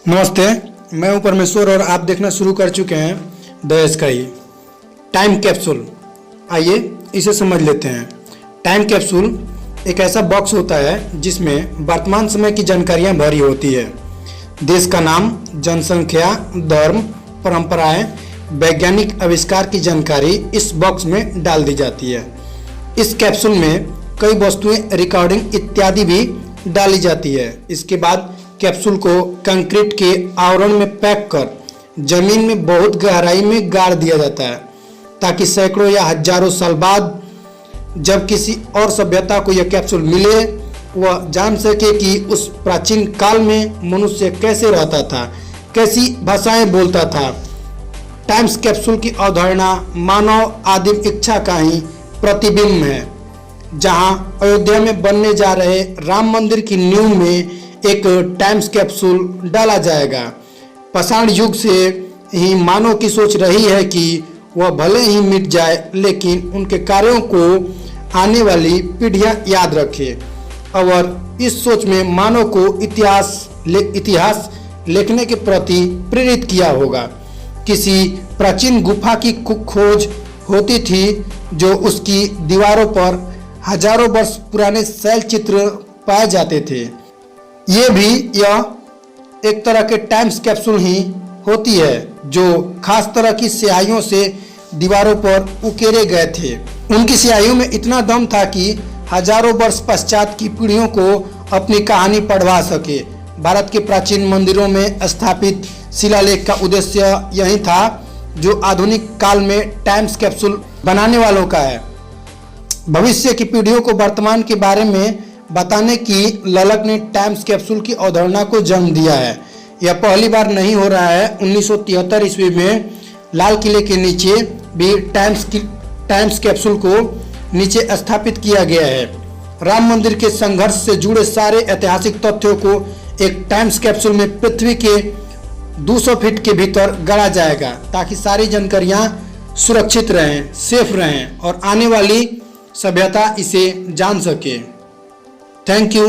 नमस्ते, मैं हूं परमेश्वर और आप देखना शुरू कर चुके हैं द स्काई। टाइम कैप्सूल, आइए इसे समझ लेते हैं। टाइम कैप्सूल एक ऐसा बॉक्स होता है जिसमें वर्तमान समय की जानकारियां भरी होती है। देश का नाम, जनसंख्या, धर्म, परंपराएं, वैज्ञानिक आविष्कार की जानकारी इस बॉक्स में डाल दी जाती है। इस कैप्सूल में कई वस्तुएं, रिकॉर्डिंग इत्यादि भी डाली जाती है। इसके बाद कैप्सूल को कंक्रीट के आवरण में पैक कर जमीन में बहुत गहराई में गाड़ दिया जाता है, ताकि सैकड़ों या हजारों साल बाद जब किसी और सभ्यता को यह कैप्सूल मिले, वह जान सके कि उस प्राचीन काल में मनुष्य कैसे रहता था, कैसी भाषाएं बोलता था। टाइम्स कैप्सूल की अवधारणा मानव आदिम इच्छा का ही प्रतिबिंब है। जहां अयोध्या में बनने जा रहे राम मंदिर की नींव में एक टाइम्स कैप्सूल डाला जाएगा। पाषाण युग से ही मानव की सोच रही है कि वह भले ही मिट जाए, लेकिन उनके कार्यों को आने वाली पीढ़ियां याद रखे। और इस सोच में मानव को इतिहास लिखने के प्रति प्रेरित किया होगा। किसी प्राचीन गुफा की खोज होती थी जो उसकी दीवारों पर हजारों वर्ष पुराने शैल चित्र पाए जाते थे। यह एक तरह के टाइम्स कैप्सूल ही होती है जो खास तरह की स्याहियों से दीवारों पर उकेरे गए थे। उनकी स्याहियों में इतना दम था कि हजारों वर्ष पश्चात की पीढ़ियों को अपनी कहानी पढ़वा सके। भारत के प्राचीन मंदिरों में स्थापित शिलालेख का उद्देश्य यही था, जो आधुनिक काल में टाइम्स कैप्सूल बनाने वालों का है। भविष्य की पीढ़ियों को वर्तमान के बारे में बताने की ललक ने टाइम्स कैप्सूल की अवधारणा को जन्म दिया है। यह पहली बार नहीं हो रहा है। 1973 ईस्वी में लाल किले के नीचे भी टाइम्स कैप्सूल को नीचे स्थापित किया गया है। राम मंदिर के संघर्ष से जुड़े सारे ऐतिहासिक तथ्यों को एक टाइम्स कैप्सूल में पृथ्वी के 200 फीट के भीतर गढ़ा जाएगा, ताकि सारी जानकारियां सुरक्षित रहें, सेफ रहें और आने वाली सभ्यता इसे जान सके। Thank you.